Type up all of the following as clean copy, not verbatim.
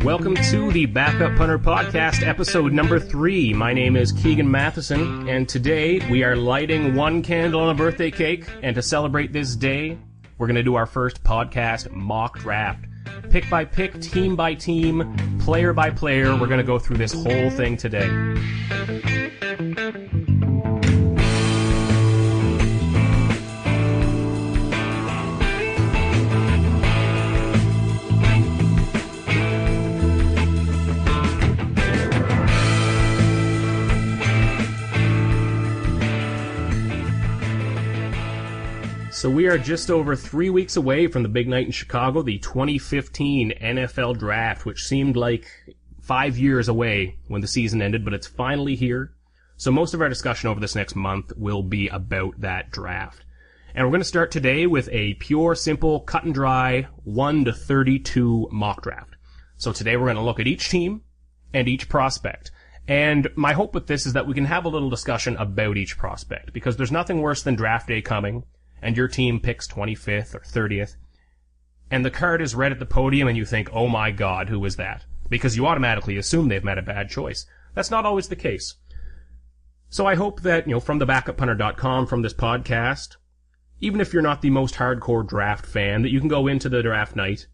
Welcome to the Backup Punter Podcast, episode number 3. My name is Keegan Matheson, and today we are lighting one candle on a birthday cake, and to celebrate this day, we're going to do our first podcast mock draft. Pick by pick, team by team, player by player, we're going to go through this whole thing today. So we are just over 3 weeks away from the big night in Chicago, the 2015 NFL Draft, which seemed like 5 years away when the season ended, but it's finally here. So most of our discussion over this next month will be about that draft. And we're going to start today with a pure, simple, cut and dry 1 to 32 mock draft. So today we're going to look at each team and each prospect. And my hope with this is that we can have a little discussion about each prospect, because there's nothing worse than draft day coming and your team picks 25th or 30th, and the card is read at the podium and you think, oh my god, who is that? Because you automatically assume they've made a bad choice. That's not always the case. So I hope that, from thebackupunter.com, from this podcast, even if you're not the most hardcore draft fan, that you can go into the draft night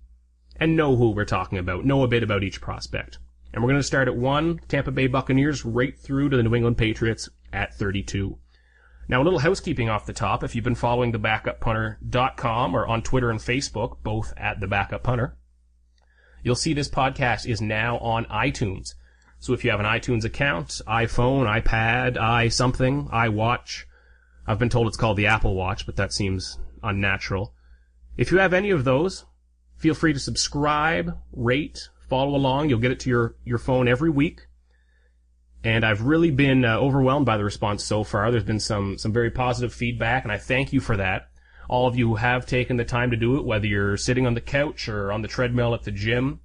and know who we're talking about, know a bit about each prospect. And we're going to start at 1, Tampa Bay Buccaneers, right through to the New England Patriots at 32. Now, a little housekeeping off the top. If you've been following thebackupunter.com or on Twitter and Facebook, both at The Backup Punter, you'll see this podcast is now on iTunes. So if you have an iTunes account, iPhone, iPad, iSomething, iWatch, I've been told it's called the Apple Watch, but that seems unnatural. If you have any of those, feel free to subscribe, rate, follow along. You'll get it to your phone every week. And I've really been overwhelmed by the response so far. There's been some very positive feedback, and I thank you for that. All of you who have taken the time to do it, whether you're sitting on the couch or on the treadmill at the gym,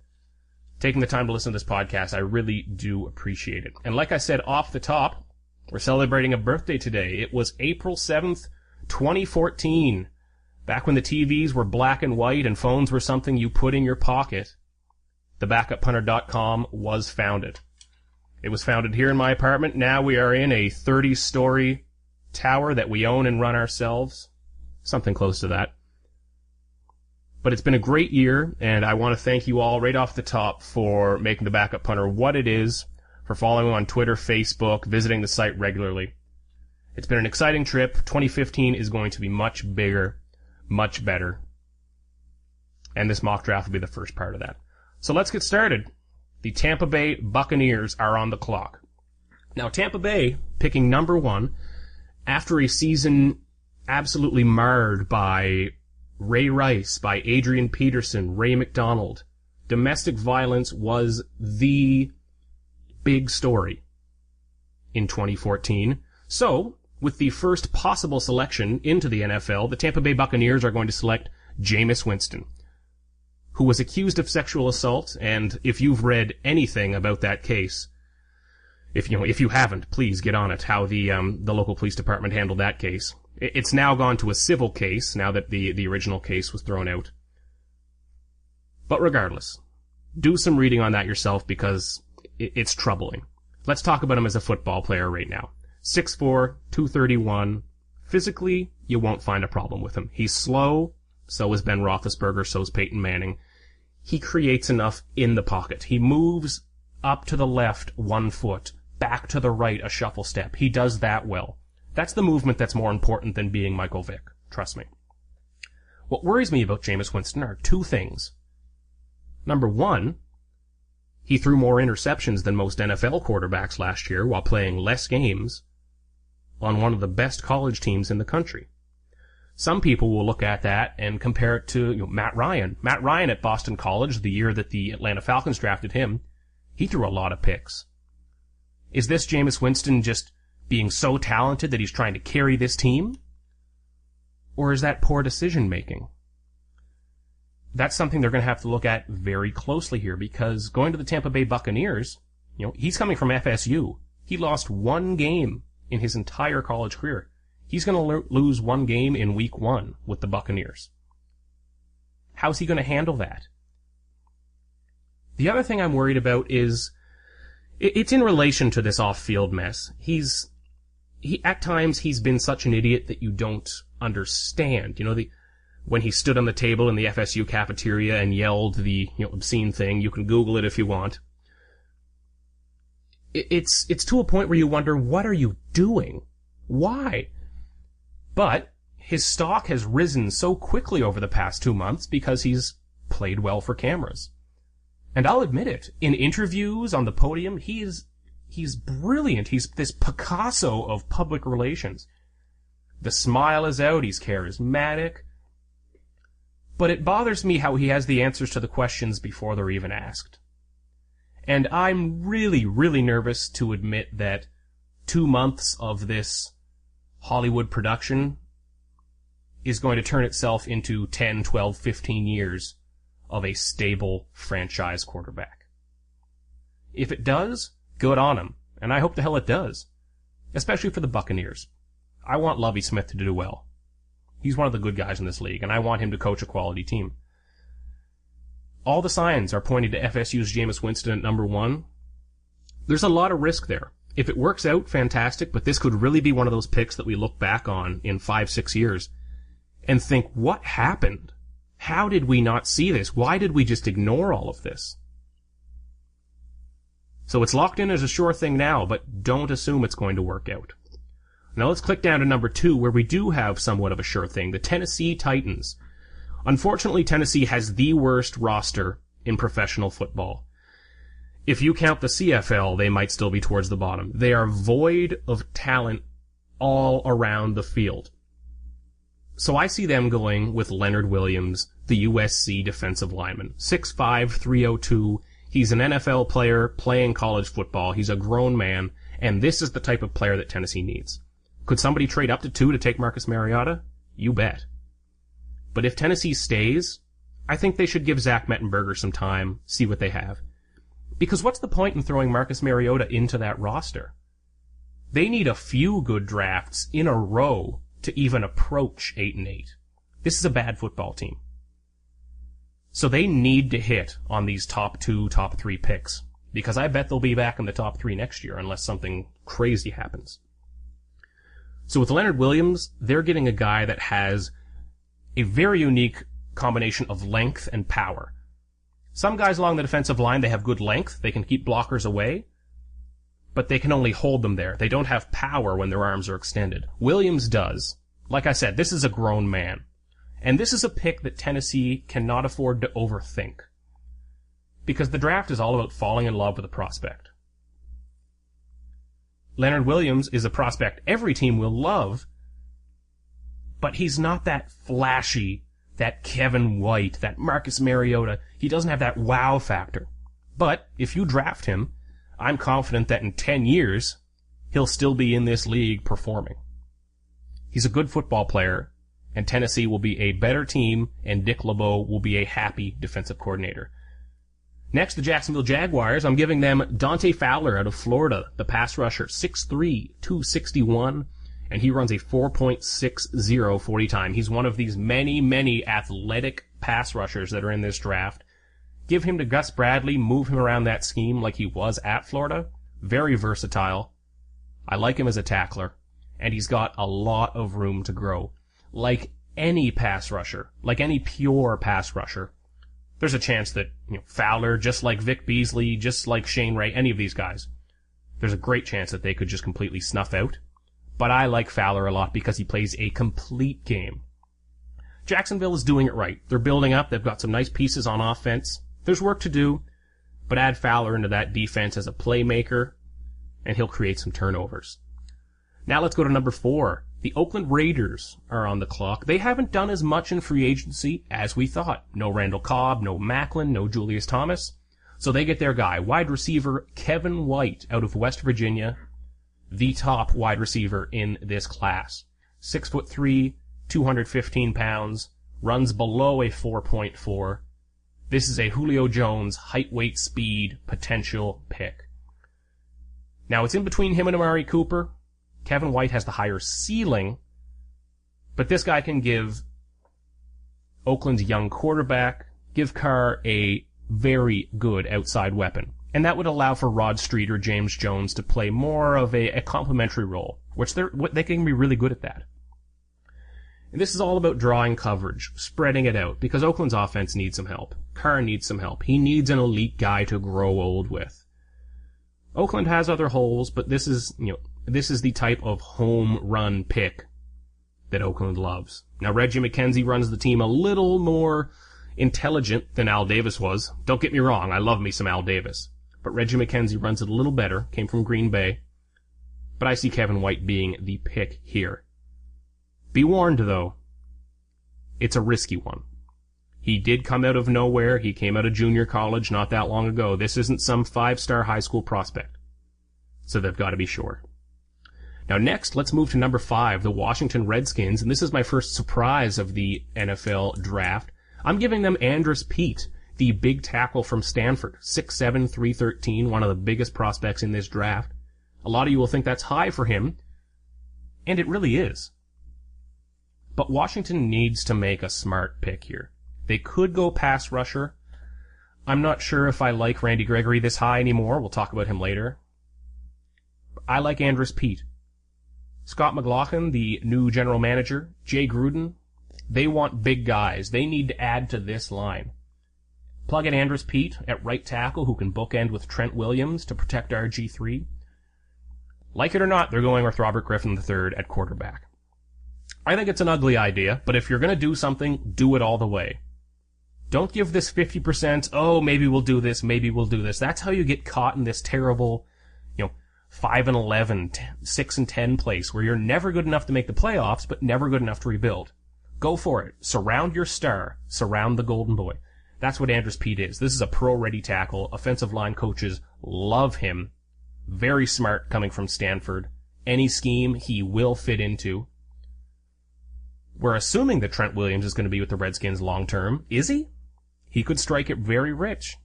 taking the time to listen to this podcast, I really do appreciate it. And like I said off the top, we're celebrating a birthday today. It was April 7th, 2014. Back when the TVs were black and white and phones were something you put in your pocket, thebackupunter.com was founded. It was founded here in my apartment. Now we are in a 30-story tower that we own and run ourselves. Something close to that. But it's been a great year, and I want to thank you all right off the top for making the Backup Punter what it is, for following on Twitter, Facebook, visiting the site regularly. It's been an exciting trip. 2015 is going to be much bigger, much better. And this mock draft will be the first part of that. So let's get started. The Tampa Bay Buccaneers are on the clock. Now, Tampa Bay picking number 1 after a season absolutely marred by Ray Rice, by Adrian Peterson, Ray McDonald. Domestic violence was the big story in 2014. So, with the first possible selection into the NFL, the Tampa Bay Buccaneers are going to select Jameis Winston, who was accused of sexual assault, and if you've read anything about that case, if you haven't, please get on it, how the local police department handled that case. It's now gone to a civil case, now that the original case was thrown out. But regardless, do some reading on that yourself, because it's troubling. Let's talk about him as a football player right now. 6'4", 231. Physically, you won't find a problem with him. He's slow, so is Ben Roethlisberger, so is Peyton Manning. He creates enough in the pocket. He moves up to the left 1 foot, back to the right a shuffle step. He does that well. That's the movement that's more important than being Michael Vick. Trust me. What worries me about Jameis Winston are 2 things. Number 1, he threw more interceptions than most NFL quarterbacks last year while playing less games on one of the best college teams in the country. Some people will look at that and compare it to Matt Ryan. Matt Ryan at Boston College, the year that the Atlanta Falcons drafted him, he threw a lot of picks. Is this Jameis Winston just being so talented that he's trying to carry this team? Or is that poor decision making? That's something they're going to have to look at very closely here, because going to the Tampa Bay Buccaneers, he's coming from FSU. He lost one game in his entire college career. He's going to lose one game in week 1 with the Buccaneers. How's he going to handle that? The other thing I'm worried about is, it's in relation to this off-field mess. At times he's been such an idiot that you don't understand. When he stood on the table in the FSU cafeteria and yelled the obscene thing, you can Google it if you want. It's to a point where you wonder, what are you doing? Why? But his stock has risen so quickly over the past 2 months because he's played well for cameras. And I'll admit it, in interviews on the podium, he's brilliant. He's this Picasso of public relations. The smile is out, he's charismatic. But it bothers me how he has the answers to the questions before they're even asked. And I'm really, really nervous to admit that 2 months of this Hollywood production is going to turn itself into 10, 12, 15 years of a stable franchise quarterback. If it does, good on him. And I hope the hell it does. Especially for the Buccaneers. I want Lovie Smith to do well. He's one of the good guys in this league, and I want him to coach a quality team. All the signs are pointing to FSU's Jameis Winston at number 1. There's a lot of risk there. If it works out, fantastic, but this could really be one of those picks that we look back on in 5-6 years and think, what happened? How did we not see this? Why did we just ignore all of this? So it's locked in as a sure thing now, but don't assume it's going to work out. Now let's click down to number 2, where we do have somewhat of a sure thing, the Tennessee Titans. Unfortunately, Tennessee has the worst roster in professional football. If you count the CFL, they might still be towards the bottom. They are void of talent all around the field. So I see them going with Leonard Williams, the USC defensive lineman. 6'5", 302. He's an NFL player playing college football. He's a grown man, and this is the type of player that Tennessee needs. Could somebody trade up to 2 to take Marcus Mariota? You bet. But if Tennessee stays, I think they should give Zach Mettenberger some time, see what they have. Because what's the point in throwing Marcus Mariota into that roster? They need a few good drafts in a row to even approach 8-8. This is a bad football team. So they need to hit on these top 2, top 3 picks. Because I bet they'll be back in the top 3 next year unless something crazy happens. So with Leonard Williams, they're getting a guy that has a very unique combination of length and power. Some guys along the defensive line, they have good length. They can keep blockers away. But they can only hold them there. They don't have power when their arms are extended. Williams does. Like I said, this is a grown man. And this is a pick that Tennessee cannot afford to overthink. Because the draft is all about falling in love with a prospect. Leonard Williams is a prospect every team will love, but he's not that flashy, that Kevin White, that Marcus Mariota. He doesn't have that wow factor. But if you draft him, I'm confident that in 10 years, he'll still be in this league performing. He's a good football player, and Tennessee will be a better team, and Dick LeBeau will be a happy defensive coordinator. Next, the Jacksonville Jaguars. I'm giving them Dante Fowler out of Florida, the pass rusher, 6'3", 261, and he runs a 4.60 40 time. He's one of these many, many athletic pass rushers that are in this draft. Give him to Gus Bradley, move him around that scheme like he was at Florida. Very versatile. I like him as a tackler, and he's got a lot of room to grow. Like any pass rusher, like any pure pass rusher, there's a chance that, Fowler, just like Vic Beasley, just like Shane Ray, any of these guys, there's a great chance that they could just completely snuff out. But I like Fowler a lot because he plays a complete game. Jacksonville is doing it right. They're building up. They've got some nice pieces on offense. There's work to do, but add Fowler into that defense as a playmaker, and he'll create some turnovers. Now let's go to number 4. The Oakland Raiders are on the clock. They haven't done as much in free agency as we thought. No Randall Cobb, no Macklin, no Julius Thomas. So they get their guy, wide receiver Kevin White out of West Virginia. the top wide receiver in this class. 6'3", 215 pounds, runs below a 4.4. This is a Julio Jones height, weight, speed potential pick. Now, it's in between him and Amari Cooper. Kevin White has the higher ceiling, but this guy can give Oakland's young quarterback, give Carr a very good outside weapon. And that would allow for Rod Street or James Jones to play more of a complementary role, which they can be really good at that. And this is all about drawing coverage, spreading it out, because Oakland's offense needs some help. Carr needs some help. He needs an elite guy to grow old with. Oakland has other holes, but this is the type of home run pick that Oakland loves. Now, Reggie McKenzie runs the team a little more intelligent than Al Davis was. Don't get me wrong, I love me some Al Davis. But Reggie McKenzie runs it a little better, came from Green Bay. But I see Kevin White being the pick here. Be warned, though, it's a risky one. He did come out of nowhere. He came out of junior college not that long ago. This isn't some 5-star high school prospect. So they've got to be sure. Now next, let's move to number 5, the Washington Redskins, and this is my first surprise of the NFL draft. I'm giving them Andrus Peat, the big tackle from Stanford, 6'7", 313, one of the biggest prospects in this draft. A lot of you will think that's high for him, and it really is. But Washington needs to make a smart pick here. They could go pass rusher. I'm not sure if I like Randy Gregory this high anymore. We'll talk about him later. I like Andrus Peat. Scott McLaughlin, the new general manager, Jay Gruden, they want big guys. They need to add to this line. Plug in Andrus Peat at right tackle, who can bookend with Trent Williams to protect RG3. Like it or not, they're going with Robert Griffin III at quarterback. I think it's an ugly idea, but if you're going to do something, do it all the way. Don't give this 50%, oh, maybe we'll do this, maybe we'll do this. That's how you get caught in this terrible, 5-11, 6-10 place where you're never good enough to make the playoffs, but never good enough to rebuild. Go for it. Surround your star. Surround the golden boy. That's what Andrus Peat is. This is a pro-ready tackle. Offensive line coaches love him. Very smart coming from Stanford. Any scheme he will fit into. We're assuming that Trent Williams is going to be with the Redskins long term. Is he? He could strike it very rich.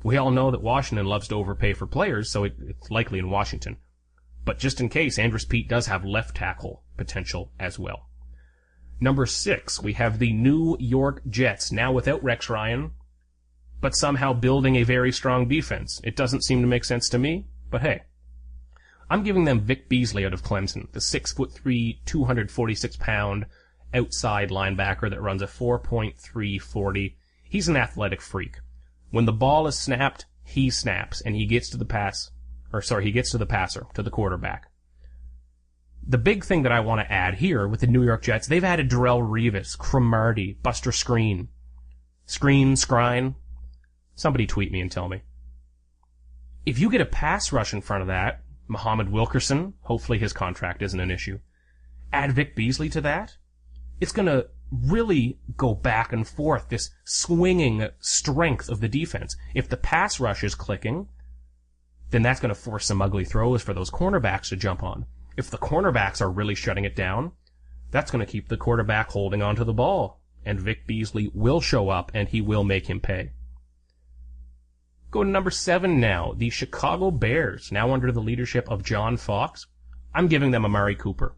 We all know that Washington loves to overpay for players, so it's likely in Washington. But just in case, Andrus Peat does have left tackle potential as well. Number 6, we have the New York Jets, now without Rex Ryan, but somehow building a very strong defense. It doesn't seem to make sense to me, but hey. I'm giving them Vic Beasley out of Clemson, the 6'3", 246-pound outside linebacker that runs a 4.340. He's an athletic freak. When the ball is snapped, he snaps, and he gets to the passer, to the quarterback. The big thing that I want to add here with the New York Jets, they've added Darrelle Revis, Cromartie, Buster Skrine. Skrine. Somebody tweet me and tell me. If you get a pass rush in front of that, Muhammad Wilkerson, hopefully his contract isn't an issue, add Vic Beasley to that, it's going to really go back and forth, this swinging strength of the defense. If the pass rush is clicking, then that's going to force some ugly throws for those cornerbacks to jump on. If the cornerbacks are really shutting it down, that's going to keep the quarterback holding onto the ball. And Vic Beasley will show up, and he will make him pay. Go to number 7 now, the Chicago Bears, now under the leadership of John Fox. I'm giving them Amari Cooper.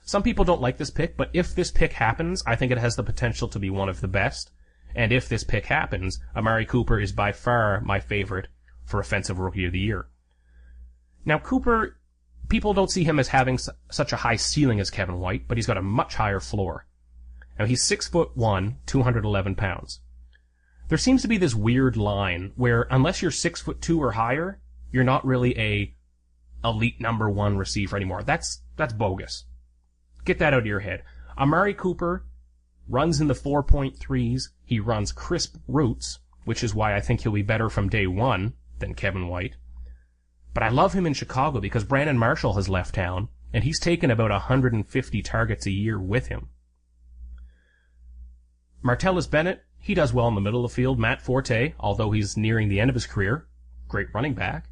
Some people don't like this pick, but if this pick happens, I think it has the potential to be one of the best. And if this pick happens, Amari Cooper is by far my favorite for Offensive Rookie of the Year. Now, Cooper, people don't see him as having such a high ceiling as Kevin White, but he's got a much higher floor. Now, he's 6'1", 211 pounds. There seems to be this weird line where unless you're 6'2" or higher, you're not really a elite number 1 receiver anymore. That's bogus. Get that out of your head. Amari Cooper runs in the 4.3s. He runs crisp routes, which is why I think he'll be better from day one than Kevin White. But I love him in Chicago because Brandon Marshall has left town, and he's taken about 150 targets a year with him. Martellus Bennett, he does well in the middle of the field. Matt Forte, although he's nearing the end of his career, great running back.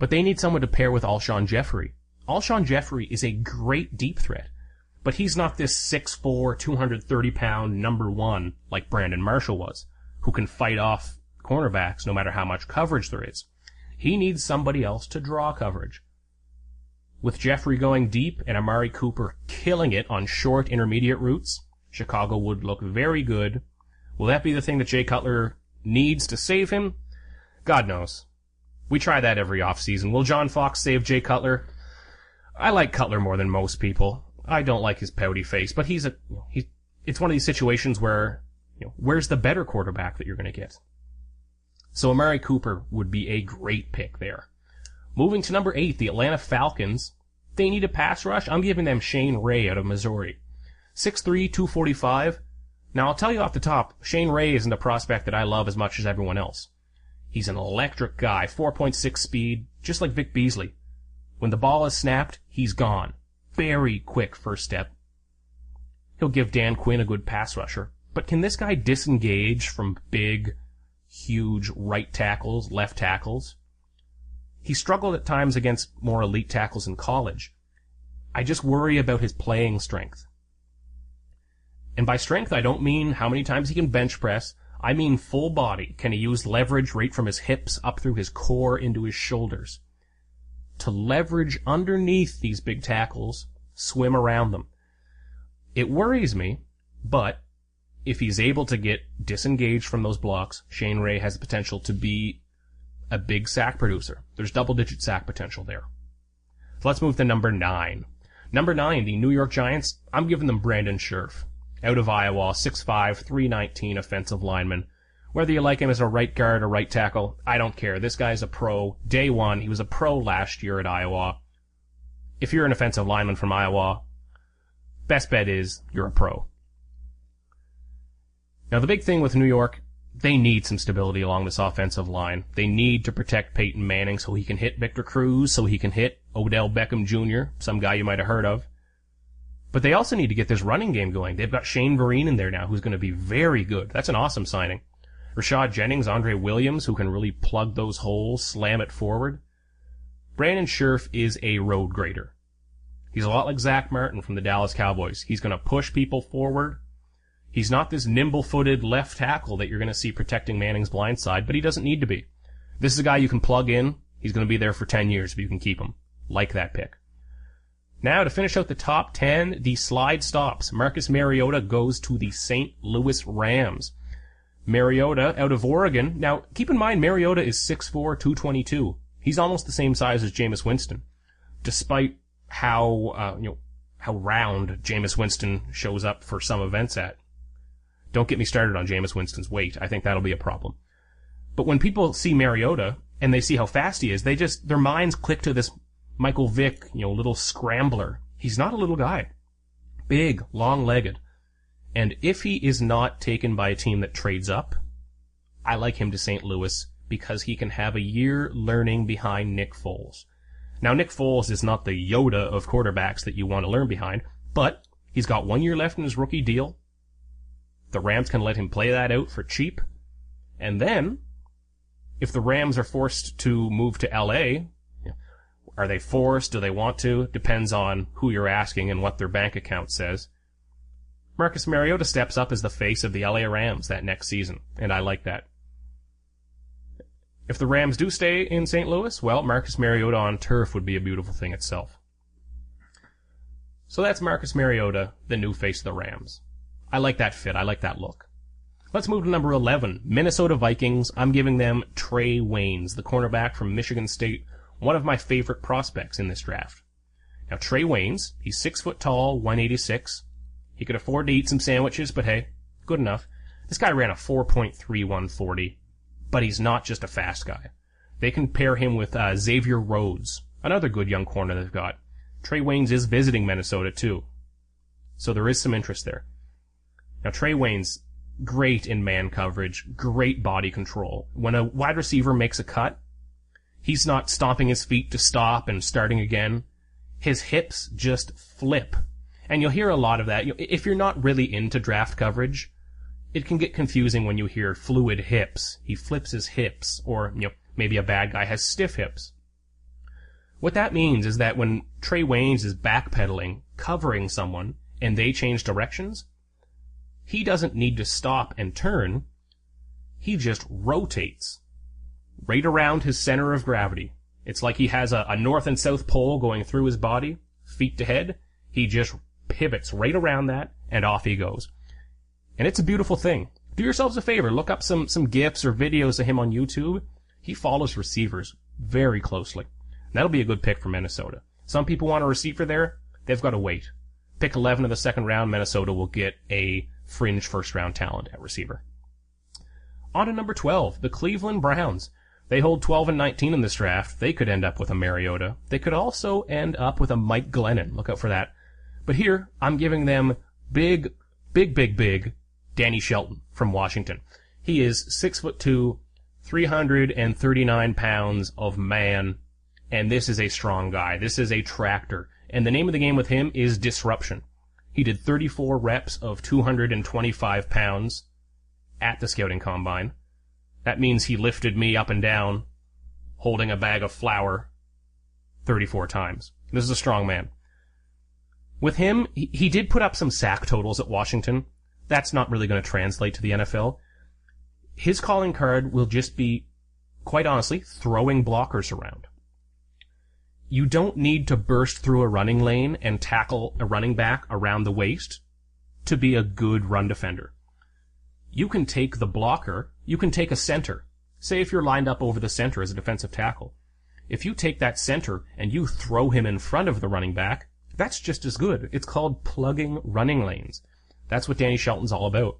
But they need someone to pair with Alshon Jeffrey. Alshon Jeffrey is a great deep threat, but he's not this 6'4", 230-pound number one like Brandon Marshall was, who can fight off cornerbacks no matter how much coverage there is. He needs somebody else to draw coverage. With Jeffrey going deep and Amari Cooper killing it on short intermediate routes, Chicago would look very good. Will that be the thing that Jay Cutler needs to save him? God knows. We try that every offseason. Will John Fox save Jay Cutler? I like Cutler more than most people. I don't like his pouty face, but it's one of these situations where, where's the better quarterback that you're going to get? So Amari Cooper would be a great pick there. Moving to number 8, the Atlanta Falcons. They need a pass rush. I'm giving them Shane Ray out of Missouri. 6'3", 245. Now, I'll tell you off the top, Shane Ray isn't a prospect that I love as much as everyone else. He's an electric guy, 4.6 speed, just like Vic Beasley. When the ball is snapped, he's gone. Very quick first step. He'll give Dan Quinn a good pass rusher. But can this guy disengage from big, huge right tackles, left tackles? He struggled at times against more elite tackles in college. I just worry about his playing strength. And by strength, I don't mean how many times he can bench press. I mean full body. Can he use leverage right from his hips up through his core into his shoulders? To leverage underneath these big tackles, swim around them. It worries me, but if he's able to get disengaged from those blocks, Shane Ray has the potential to be a big sack producer. There's double-digit sack potential there. So let's move to number 9. Number 9, the New York Giants. I'm giving them Brandon Scherf. Out of Iowa, 6'5", 319 offensive lineman. Whether you like him as a right guard or right tackle, I don't care. This guy's a pro. Day one, he was a pro last year at Iowa. If you're an offensive lineman from Iowa, best bet is you're a pro. Now, the big thing with New York, they need some stability along this offensive line. They need to protect Peyton Manning so he can hit Victor Cruz, so he can hit Odell Beckham Jr., some guy you might have heard of. But they also need to get this running game going. They've got Shane Vereen in there now, who's going to be very good. That's an awesome signing. Rashad Jennings, Andre Williams, who can really plug those holes, slam it forward. Brandon Scherf is a road grader. He's a lot like Zach Martin from the Dallas Cowboys. He's going to push people forward. He's not this nimble-footed left tackle that you're going to see protecting Manning's blind side, but he doesn't need to be. This is a guy you can plug in. He's going to be there for 10 years if you can keep him. Like that pick. Now, to finish out the top 10, the slide stops. Marcus Mariota goes to the St. Louis Rams. Mariota out of Oregon. Now, keep in mind, Mariota is 6'4", 222. He's almost the same size as Jameis Winston, despite how round Jameis Winston shows up for some events at. Don't get me started on Jameis Winston's weight. I think that'll be a problem. But when people see Mariota and they see how fast he is, their minds click to this Michael Vick, little scrambler. He's not a little guy. Big, long-legged. And if he is not taken by a team that trades up, I like him to St. Louis because he can have a year learning behind Nick Foles. Now, Nick Foles is not the Yoda of quarterbacks that you want to learn behind, but he's got 1 year left in his rookie deal. The Rams can let him play that out for cheap. And then, if the Rams are forced to move to LA, are they forced? Do they want to? Depends on who you're asking and what their bank account says. Marcus Mariota steps up as the face of the LA Rams that next season, and I like that. If the Rams do stay in St. Louis, well, Marcus Mariota on turf would be a beautiful thing itself. So that's Marcus Mariota, the new face of the Rams. I like that fit. I like that look. Let's move to number 11, Minnesota Vikings. I'm giving them Trey Waynes, the cornerback from Michigan State, one of my favorite prospects in this draft. Now, Trey Waynes, he's 6 foot tall, 186. He could afford to eat some sandwiches, but hey, good enough. This guy ran a 4.3 140, but he's not just a fast guy. They can pair him with Xavier Rhodes, another good young corner they've got. Trey Waynes is visiting Minnesota, too. So there is some interest there. Now, Trey Waynes, great in man coverage, great body control. When a wide receiver makes a cut, he's not stomping his feet to stop and starting again. His hips just flip. And you'll hear a lot of that. If you're not really into draft coverage, it can get confusing when you hear fluid hips. He flips his hips. Or, maybe a bad guy has stiff hips. What that means is that when Trey Waynes is backpedaling, covering someone, and they change directions, he doesn't need to stop and turn. He just rotates right around his center of gravity. It's like he has a north and south pole going through his body, feet to head. He just pivots right around that, and off he goes. And it's a beautiful thing. Do yourselves a favor, look up some GIFs or videos of him on YouTube. He follows receivers very closely. And that'll be a good pick for Minnesota. Some people want a receiver there. They've got to wait. Pick 11 of the second round, Minnesota will get a fringe first round talent at receiver. On to number 12, the Cleveland Browns. They hold 12 and 19 in this draft. They could end up with a Mariota. They could also end up with a Mike Glennon. Look out for that. But here, I'm giving them big Danny Shelton from Washington. He is 6'2", 339 pounds of man, and this is a strong guy. This is a tractor. And the name of the game with him is disruption. He did 34 reps of 225 pounds at the scouting combine. That means he lifted me up and down, holding a bag of flour 34 times. This is a strong man. With him, he did put up some sack totals at Washington. That's not really going to translate to the NFL. His calling card will just be, quite honestly, throwing blockers around. You don't need to burst through a running lane and tackle a running back around the waist to be a good run defender. You can take the blocker, you can take a center. Say if you're lined up over the center as a defensive tackle. If you take that center and you throw him in front of the running back, that's just as good. It's called plugging running lanes. That's what Danny Shelton's all about.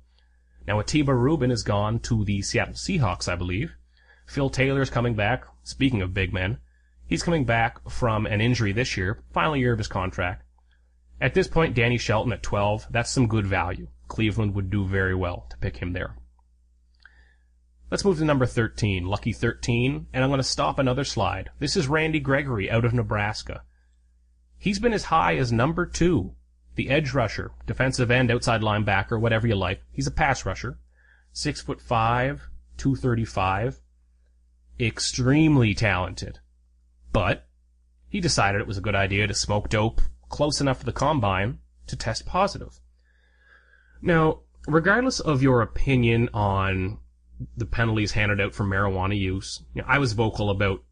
Now, Atiba Rubin is gone to the Seattle Seahawks, I believe. Phil Taylor's coming back. Speaking of big men, he's coming back from an injury this year, final year of his contract. At this point, Danny Shelton at 12, that's some good value. Cleveland would do very well to pick him there. Let's move to number 13, lucky 13, and I'm going to stop another slide. This is Randy Gregory out of Nebraska. He's been as high as number 2, the edge rusher, defensive end, outside linebacker, whatever you like. He's a pass rusher, 6'5", 235, extremely talented. But he decided it was a good idea to smoke dope close enough to the combine to test positive. Now, regardless of your opinion on the penalties handed out for marijuana use, I was vocal about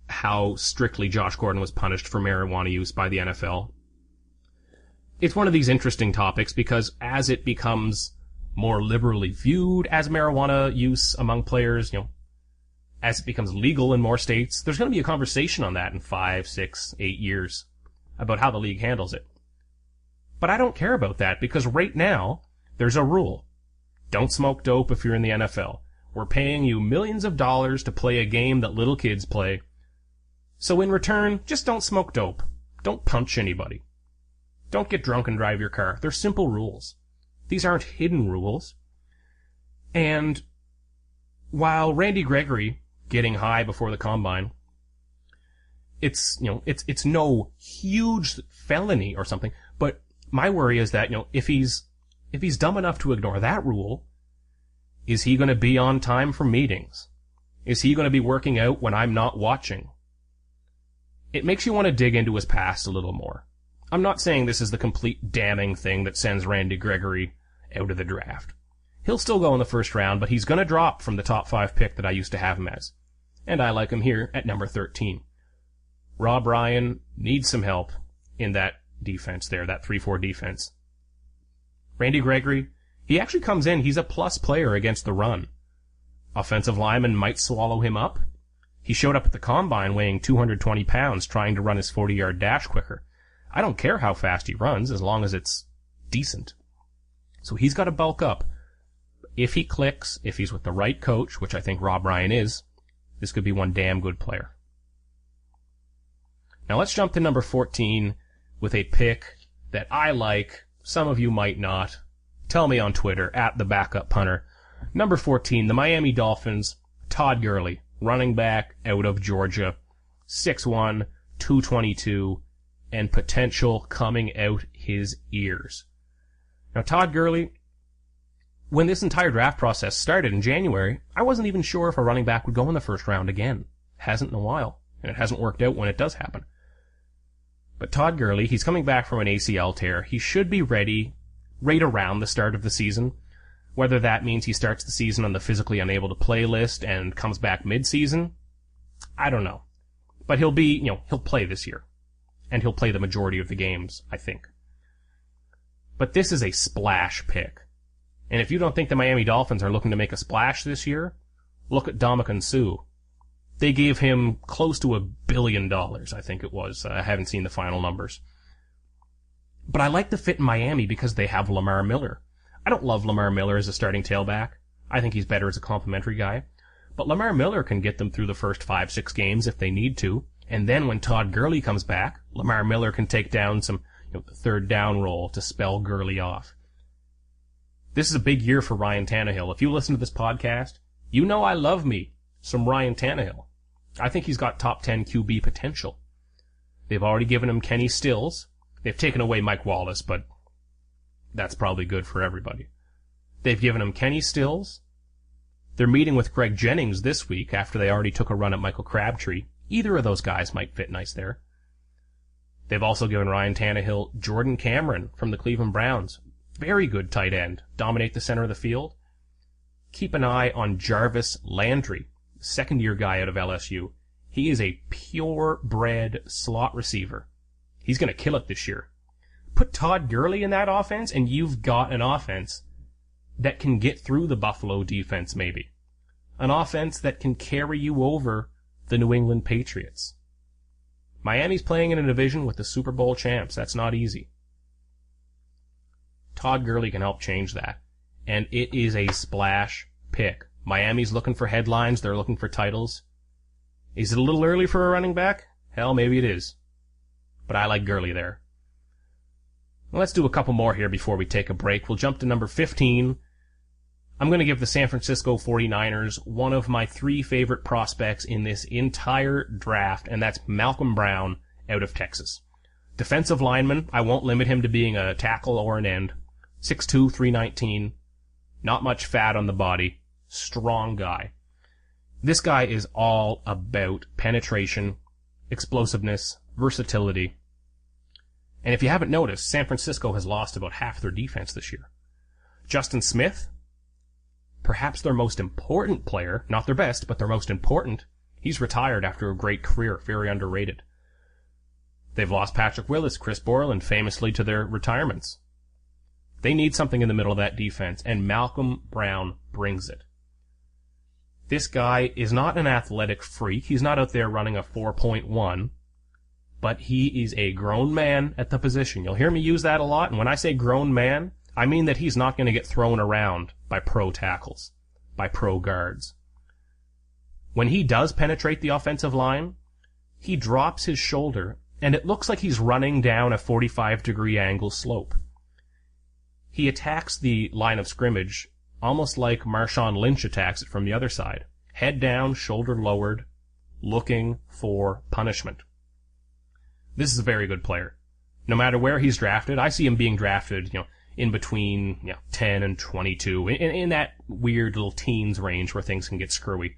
how strictly Josh Gordon was punished for marijuana use by the NFL. It's one of these interesting topics because as it becomes more liberally viewed as marijuana use among players, as it becomes legal in more states, there's going to be a conversation on that in 5, 6, 8 years about how the league handles it. But I don't care about that because right now, there's a rule. Don't smoke dope if you're in the NFL. We're paying you millions of dollars to play a game that little kids play. So in return, just don't smoke dope. Don't punch anybody. Don't get drunk and drive your car. They're simple rules. These aren't hidden rules. And while Randy Gregory getting high before the combine, it's no huge felony or something, but my worry is that, if he's dumb enough to ignore that rule, is he going to be on time for meetings? Is he going to be working out when I'm not watching? It makes you want to dig into his past a little more. I'm not saying this is the complete damning thing that sends Randy Gregory out of the draft. He'll still go in the first round, but he's going to drop from the top 5 pick that I used to have him as. And I like him here at number 13. Rob Ryan needs some help in that defense there, that 3-4 defense. Randy Gregory, he actually comes in, he's a plus player against the run. Offensive linemen might swallow him up. He showed up at the combine weighing 220 pounds trying to run his 40-yard dash quicker. I don't care how fast he runs as long as it's decent. So he's got to bulk up. If he clicks, if he's with the right coach, which I think Rob Ryan is, this could be one damn good player. Now let's jump to number 14 with a pick that I like. Some of you might not. Tell me on Twitter, @TheBackupPunter. Number 14, the Miami Dolphins, Todd Gurley, running back out of Georgia, 6'1", 222, and potential coming out his ears. Now, Todd Gurley, when this entire draft process started in January, I wasn't even sure if a running back would go in the first round again. Hasn't in a while. and it hasn't worked out when it does happen. But Todd Gurley, he's coming back from an ACL tear. He should be ready right around the start of the season. Whether that means he starts the season on the physically unable to play list and comes back mid-season, I don't know. But he'll play this year. And he'll play the majority of the games, I think. But this is a splash pick. And if you don't think the Miami Dolphins are looking to make a splash this year, look at Ndamukong Suh. They gave him close to $1 billion, I think it was. I haven't seen the final numbers. But I like the fit in Miami because they have Lamar Miller. I don't love Lamar Miller as a starting tailback. I think he's better as a complimentary guy. But Lamar Miller can get them through the first 5-6 games if they need to. And then when Todd Gurley comes back, Lamar Miller can take down some, the third down role to spell Gurley off. This is a big year for Ryan Tannehill. If you listen to this podcast, you know I love me some Ryan Tannehill. I think he's got top 10 QB potential. They've already given him Kenny Stills. They've taken away Mike Wallace, but that's probably good for everybody. They've given him Kenny Stills. They're meeting with Greg Jennings this week after they already took a run at Michael Crabtree. Either of those guys might fit nice there. They've also given Ryan Tannehill Jordan Cameron from the Cleveland Browns. Very good tight end. Dominate the center of the field. Keep an eye on Jarvis Landry, second-year guy out of LSU. He is a purebred slot receiver. He's going to kill it this year. Put Todd Gurley in that offense, and you've got an offense that can get through the Buffalo defense, maybe. An offense that can carry you over the New England Patriots. Miami's playing in a division with the Super Bowl champs. That's not easy. Todd Gurley can help change that. And it is a splash pick. Miami's looking for headlines. They're looking for titles. Is it a little early for a running back? Hell, maybe it is. But I like Gurley there. Well, let's do a couple more here before we take a break. We'll jump to number 15. I'm going to give the San Francisco 49ers one of my 3 favorite prospects in this entire draft, and that's Malcolm Brown out of Texas. Defensive lineman, I won't limit him to being a tackle or an end. 6'2", 319. Not much fat on the body. Strong guy. This guy is all about penetration, explosiveness, versatility. And if you haven't noticed, San Francisco has lost about half their defense this year. Justin Smith, perhaps their most important player, not their best, but their most important, he's retired after a great career, very underrated. They've lost Patrick Willis, Chris Borland, famously to their retirements. They need something in the middle of that defense, and Malcolm Brown brings it. This guy is not an athletic freak. He's not out there running a 4.1, but he is a grown man at the position. You'll hear me use that a lot, and when I say grown man, I mean that he's not going to get thrown around by pro tackles, by pro guards. When he does penetrate the offensive line, he drops his shoulder, and it looks like he's running down a 45-degree angle slope. He attacks the line of scrimmage almost like Marshawn Lynch attacks it from the other side. Head down, shoulder lowered, looking for punishment. This is a very good player. No matter where he's drafted, I see him being drafted, in between 10 and 22, in that weird little teens range where things can get screwy.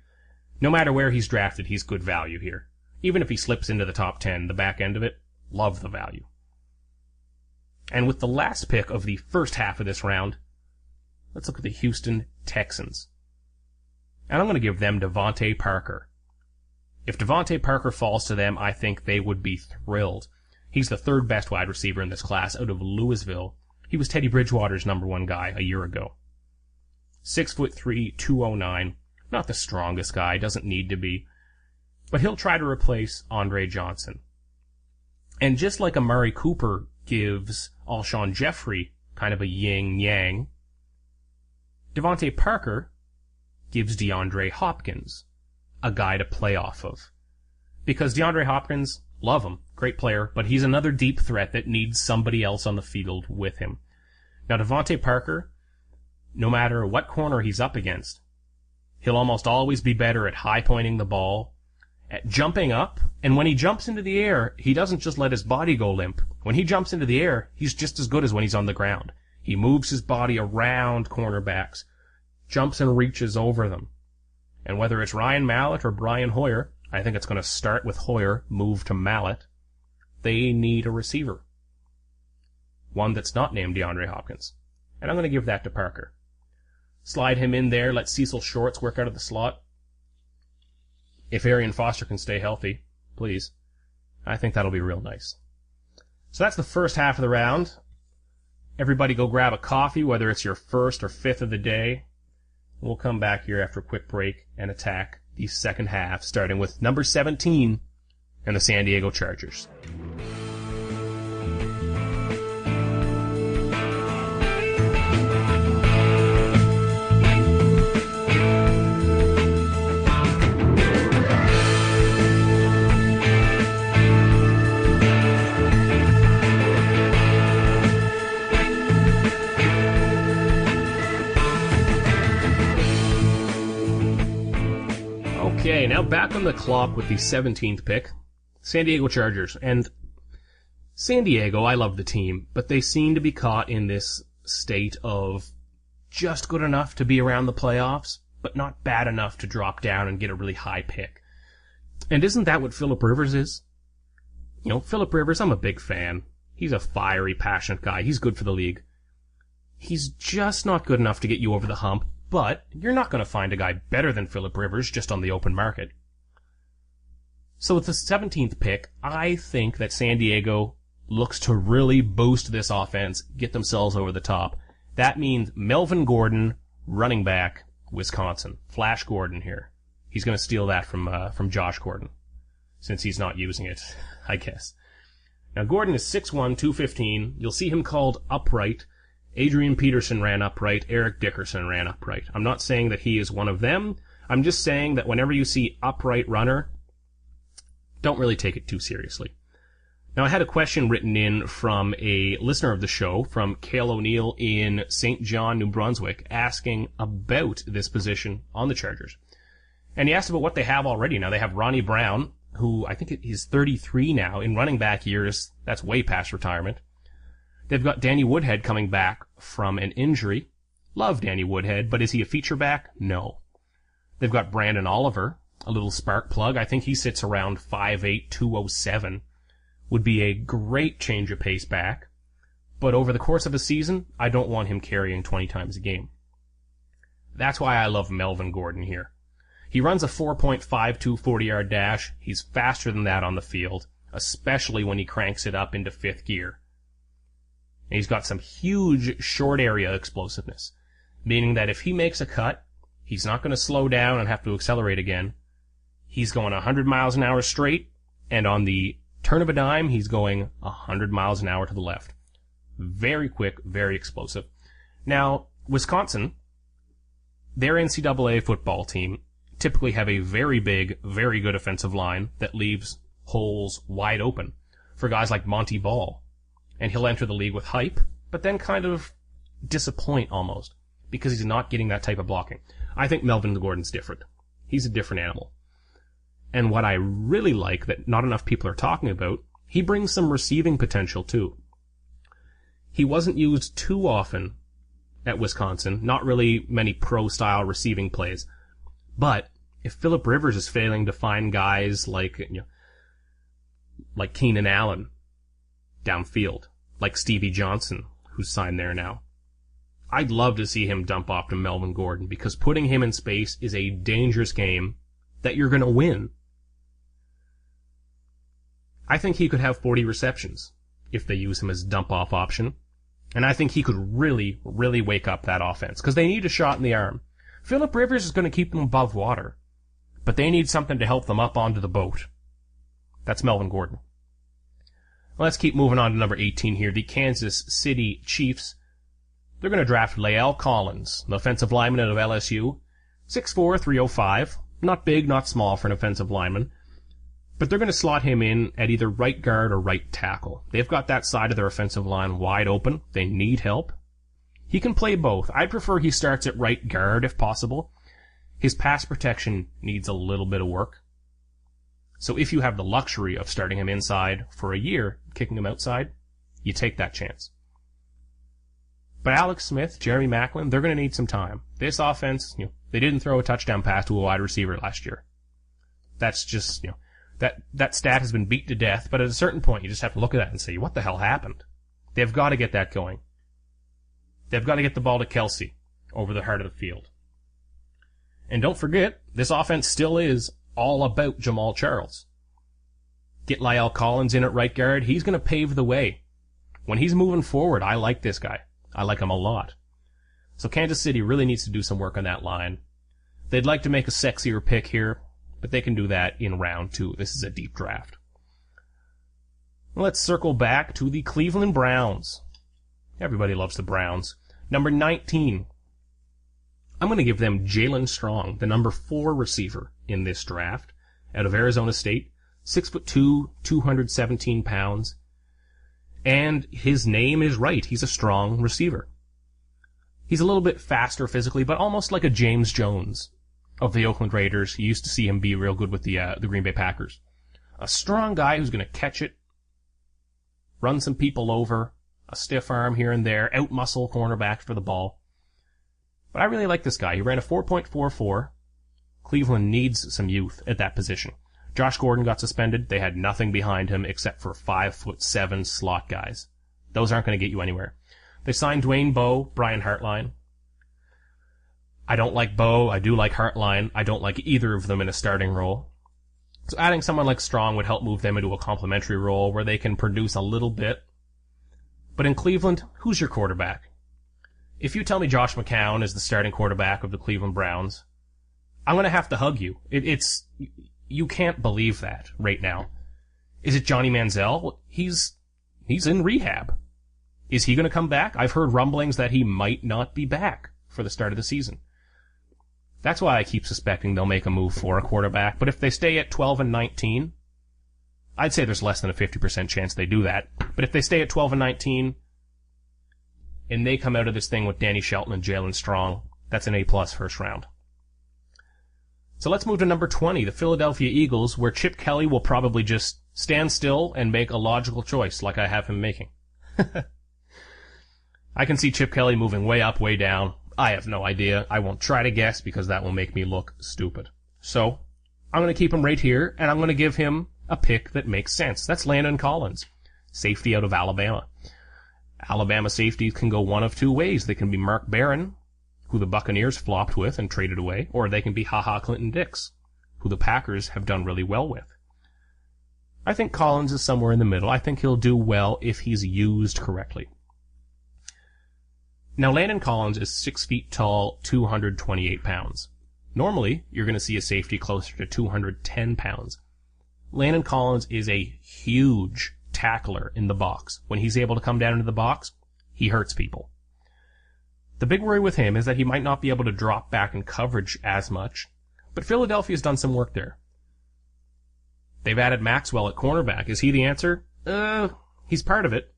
No matter where he's drafted, he's good value here. Even if he slips into the top 10, the back end of it, love the value. And with the last pick of the first half of this round, let's look at the Houston Texans. And I'm going to give them Devontae Parker. If Devontae Parker falls to them, I think they would be thrilled. He's the 3rd best wide receiver in this class out of Louisville. He was Teddy Bridgewater's number 1 guy a year ago. 6'3", 209. Not the strongest guy, doesn't need to be. But he'll try to replace Andre Johnson. And just like Amari Cooper gives Alshon Jeffrey kind of a yin-yang, Devontae Parker gives DeAndre Hopkins a guy to play off of. Because DeAndre Hopkins, love him, great player, but he's another deep threat that needs somebody else on the field with him. Now Devontae Parker, no matter what corner he's up against, he'll almost always be better at high-pointing the ball, at jumping up, and when he jumps into the air, he doesn't just let his body go limp. When he jumps into the air, he's just as good as when he's on the ground. He moves his body around cornerbacks, jumps and reaches over them. And whether it's Ryan Mallett or Brian Hoyer, I think it's going to start with Hoyer, move to Mallett. They need a receiver. One that's not named DeAndre Hopkins. And I'm going to give that to Parker. Slide him in there, let Cecil Shorts work out of the slot. If Arian Foster can stay healthy, please. I think that'll be real nice. So that's the first half of the round. Everybody go grab a coffee, whether it's your first or fifth of the day. We'll come back here after a quick break and attack the second half, starting with number 17 and the San Diego Chargers. Okay, now back on the clock with the 17th pick, San Diego Chargers. And San Diego, I love the team, but they seem to be caught in this state of just good enough to be around the playoffs, but not bad enough to drop down and get a really high pick. And isn't that what Phillip Rivers is? You know, Phillip Rivers, I'm a big fan. He's a fiery, passionate guy. He's good for the league. He's just not good enough to get you over the hump. But you're not going to find a guy better than Phillip Rivers just on the open market. So with the 17th pick, I think that San Diego looks to really boost this offense, get themselves over the top. That means Melvin Gordon, running back, Wisconsin. Flash Gordon here. He's going to steal that from Josh Gordon, since he's not using it, I guess. Now Gordon is 6'1", 215. You'll see him called upright. Adrian Peterson ran upright. Eric Dickerson ran upright. I'm not saying that he is one of them. I'm just saying that whenever you see upright runner, don't really take it too seriously. Now, I had a question written in from a listener of the show, from Cale O'Neill in St. John, New Brunswick, asking about this position on the Chargers. And he asked about what they have already. Now, they have Ronnie Brown, who I think he's 33 now. In running back years, that's way past retirement. They've got Danny Woodhead coming back from an injury. Love Danny Woodhead, but is he a feature back? No. They've got Brandon Oliver, a little spark plug. I think he sits around 5'8", 207. Would be a great change of pace back. But over the course of a season, I don't want him carrying 20 times a game. That's why I love Melvin Gordon here. He runs a 4.52 40-yard dash. He's faster than that on the field, especially when he cranks it up into fifth gear. And he's got some huge short area explosiveness, meaning that if he makes a cut, he's not going to slow down and have to accelerate again. He's going 100 miles an hour straight, and on the turn of a dime, he's going 100 miles an hour to the left. Very quick, very explosive. Now, Wisconsin, their NCAA football team, typically have a very big, very good offensive line that leaves holes wide open for guys like Monty Ball. And he'll enter the league with hype, but then kind of disappoint almost, because he's not getting that type of blocking. I think Melvin Gordon's different. He's a different animal. And what I really like that not enough people are talking about, he brings some receiving potential too. He wasn't used too often at Wisconsin, not really many pro-style receiving plays. But if Phillip Rivers is failing to find guys like Keenan Allen downfield, like Stevie Johnson, who's signed there now, I'd love to see him dump off to Melvin Gordon, because putting him in space is a dangerous game that you're going to win. I think he could have 40 receptions if they use him as dump-off option, and I think he could really, really wake up that offense, because they need a shot in the arm. Phillip Rivers is going to keep them above water, but they need something to help them up onto the boat. That's Melvin Gordon. Let's keep moving on to number 18 here, the Kansas City Chiefs. They're going to draft Lael Collins, the offensive lineman out of LSU. 6'4", 305. Not big, not small for an offensive lineman. But they're going to slot him in at either right guard or right tackle. They've got that side of their offensive line wide open. They need help. He can play both. I'd prefer he starts at right guard if possible. His pass protection needs a little bit of work. So if you have the luxury of starting him inside for a year, kicking him outside, you take that chance. But Alex Smith, Jeremy Maclin, they're going to need some time. This offense, they didn't throw a touchdown pass to a wide receiver last year. That's just, that stat has been beat to death, but at a certain point you just have to look at that and say, what the hell happened? They've got to get that going. They've got to get the ball to Kelsey over the heart of the field. And don't forget, this offense still is all about Jamal Charles. Get Lyle Collins in at right guard. He's going to pave the way. When he's moving forward, I like this guy. I like him a lot. So Kansas City really needs to do some work on that line. They'd like to make a sexier pick here, but they can do that in round 2. This is a deep draft. Let's circle back to the Cleveland Browns. Everybody loves the Browns. Number 19. I'm going to give them Jaelen Strong, the number 4 receiver in this draft, out of Arizona State. 6'2", 217 pounds. And his name is right. He's a strong receiver. He's a little bit faster physically, but almost like a James Jones of the Oakland Raiders. You used to see him be real good with the Green Bay Packers. A strong guy who's going to catch it, run some people over, a stiff arm here and there, out-muscle cornerbacks for the ball. But I really like this guy. He ran a 4.44. Cleveland needs some youth at that position. Josh Gordon got suspended. They had nothing behind him except for 5'7" slot guys. Those aren't going to get you anywhere. They signed Dwayne Bowe, Brian Hartline. I don't like Bowe. I do like Hartline. I don't like either of them in a starting role. So adding someone like Strong would help move them into a complementary role where they can produce a little bit. But in Cleveland, who's your quarterback? If you tell me Josh McCown is the starting quarterback of the Cleveland Browns, I'm going to have to hug you. You can't believe that right now. Is it Johnny Manziel? Well, he's in rehab. Is he going to come back? I've heard rumblings that he might not be back for the start of the season. That's why I keep suspecting they'll make a move for a quarterback. But if they stay at 12-19, I'd say there's less than a 50% chance they do that. But if they stay at 12-19, and they come out of this thing with Danny Shelton and Jaelen Strong, that's an A+ first round. So let's move to number 20, the Philadelphia Eagles, where Chip Kelly will probably just stand still and make a logical choice like I have him making. I can see Chip Kelly moving way up, way down. I have no idea. I won't try to guess because that will make me look stupid. So I'm going to keep him right here, and I'm going to give him a pick that makes sense. That's Landon Collins, safety out of Alabama. Alabama safeties can go one of two ways. They can be Mark Barron, who the Buccaneers flopped with and traded away, or they can be HaHa Clinton Dix, who the Packers have done really well with. I think Collins is somewhere in the middle. I think he'll do well if he's used correctly. Now, Landon Collins is 6 feet tall, 228 pounds. Normally, you're going to see a safety closer to 210 pounds. Landon Collins is a huge tackler in the box. When he's able to come down into the box, he hurts people. The big worry with him is that he might not be able to drop back in coverage as much, but Philadelphia's done some work there. They've added Maxwell at cornerback. Is he the answer? He's part of it.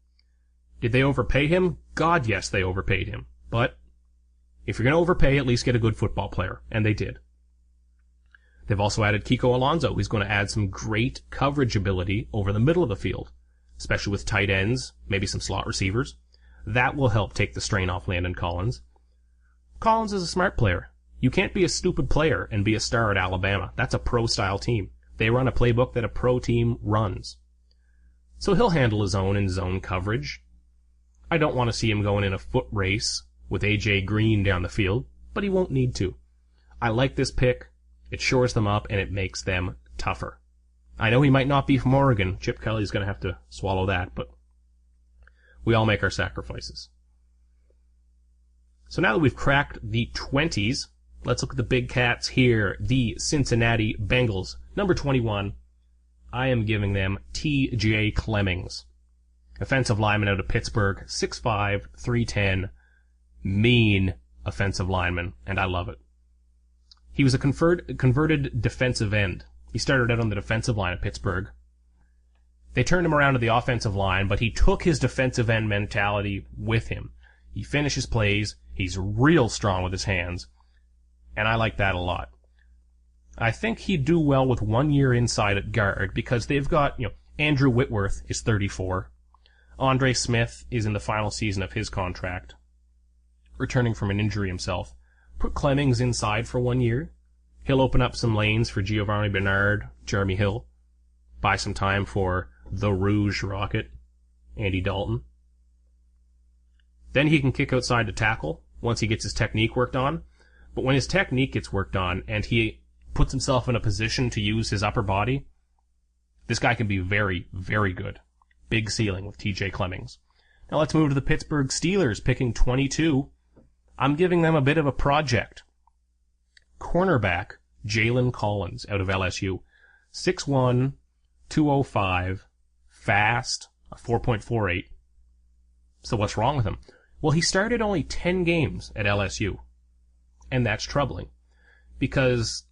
Did they overpay him? God, yes, they overpaid him. But if you're going to overpay, at least get a good football player, and they did. They've also added Kiko Alonso, who's going to add some great coverage ability over the middle of the field, especially with tight ends, maybe some slot receivers. That will help take the strain off Landon Collins. Collins is a smart player. You can't be a stupid player and be a star at Alabama. That's a pro-style team. They run a playbook that a pro team runs. So he'll handle his own in zone coverage. I don't want to see him going in a foot race with A.J. Green down the field, but he won't need to. I like this pick. It shores them up, and it makes them tougher. I know he might not be from Oregon. Chip Kelly's going to have to swallow that, but we all make our sacrifices. So now that we've cracked the 20s, let's look at the big cats here. The Cincinnati Bengals. Number 21, I am giving them T.J. Clemmings. Offensive lineman out of Pittsburgh, 6'5", 310, mean offensive lineman, and I love it. He was a converted defensive end. He started out on the defensive line at Pittsburgh. They turned him around to the offensive line, but he took his defensive end mentality with him. He finishes plays, he's real strong with his hands, and I like that a lot. I think he'd do well with 1 year inside at guard because they've got, Andrew Whitworth is 34. Andre Smith is in the final season of his contract, returning from an injury himself. Put Clemmings inside for 1 year. He'll open up some lanes for Giovanni Bernard, Jeremy Hill, buy some time for the Rouge Rocket, Andy Dalton. Then he can kick outside to tackle once he gets his technique worked on. But when his technique gets worked on and he puts himself in a position to use his upper body, this guy can be very, very good. Big ceiling with TJ Clemmings. Now let's move to the Pittsburgh Steelers, picking 22. I'm giving them a bit of a project. Cornerback, Jalen Collins out of LSU. 6'1", 205, fast, a 4.48. So what's wrong with him? Well, he started only 10 games at LSU. And that's troubling. Because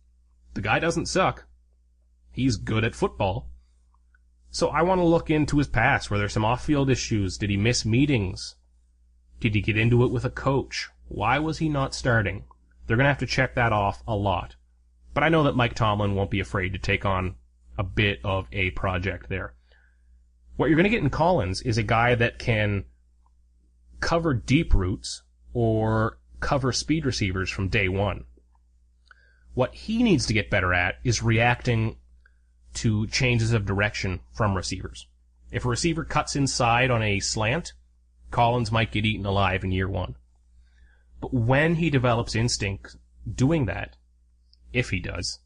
the guy doesn't suck. He's good at football. So I want to look into his past. Were there some off-field issues? Did he miss meetings? Did he get into it with a coach? Why was he not starting? They're going to have to check that off a lot. But I know that Mike Tomlin won't be afraid to take on a bit of a project there. What you're going to get in Collins is a guy that can cover deep routes or cover speed receivers from day one. What he needs to get better at is reacting to changes of direction from receivers. If a receiver cuts inside on a slant, Collins might get eaten alive in year one. But when he develops instinct doing that, if he does,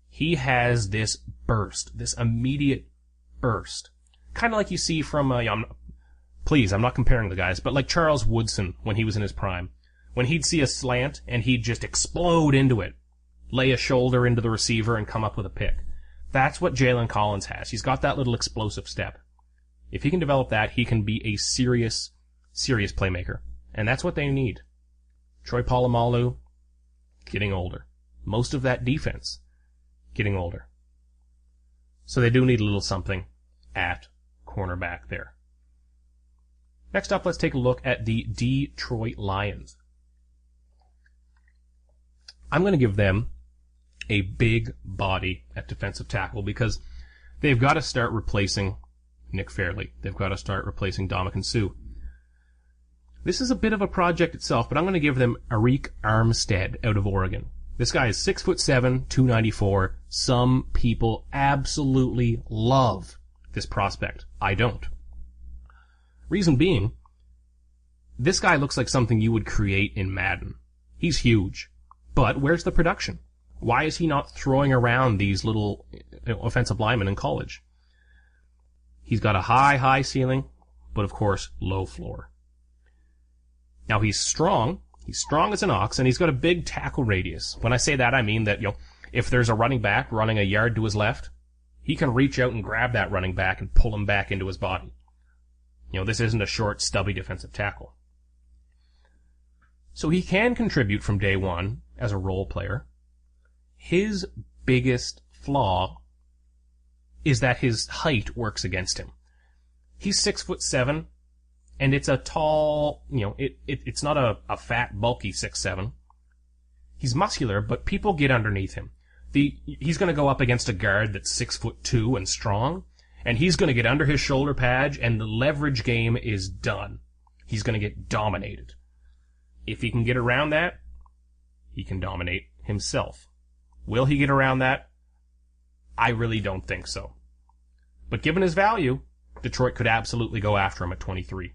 he has this burst, this immediate burst. Kind of like you see from, I'm not comparing the guys, but like Charles Woodson when he was in his prime. When he'd see a slant and he'd just explode into it, lay a shoulder into the receiver and come up with a pick. That's what Jalen Collins has. He's got that little explosive step. If he can develop that, he can be a serious, serious playmaker. And that's what they need. Troy Polamalu, getting older. Most of that defense, getting older. So they do need a little something at cornerback there. Next up, let's take a look at the Detroit Lions. I'm going to give them a big body at defensive tackle because they've got to start replacing Nick Fairley. They've got to start replacing Ndamukong Suh. This is a bit of a project itself, but I'm going to give them Arik Armstead out of Oregon. This guy is 6'7", 294. Some people absolutely love this prospect. I don't. Reason being, this guy looks like something you would create in Madden. He's huge. But where's the production? Why is he not throwing around these little offensive linemen in college? He's got a high ceiling, but of course, low floor. Now he's strong. He's strong as an ox, and he's got a big tackle radius. When I say that, I mean that, if there's a running back running a yard to his left, he can reach out and grab that running back and pull him back into his body. This isn't a short, stubby defensive tackle. So he can contribute from day one as a role player. His biggest flaw is that his height works against him. He's 6'7", and it's a tall, it's not a fat, bulky 6'7". He's muscular, but people get underneath him. He's going to go up against a guard that's 6'2" and strong, and he's going to get under his shoulder pad, and the leverage game is done. He's going to get dominated. If he can get around that, he can dominate himself. Will he get around that? I really don't think so. But given his value, Detroit could absolutely go after him at 23.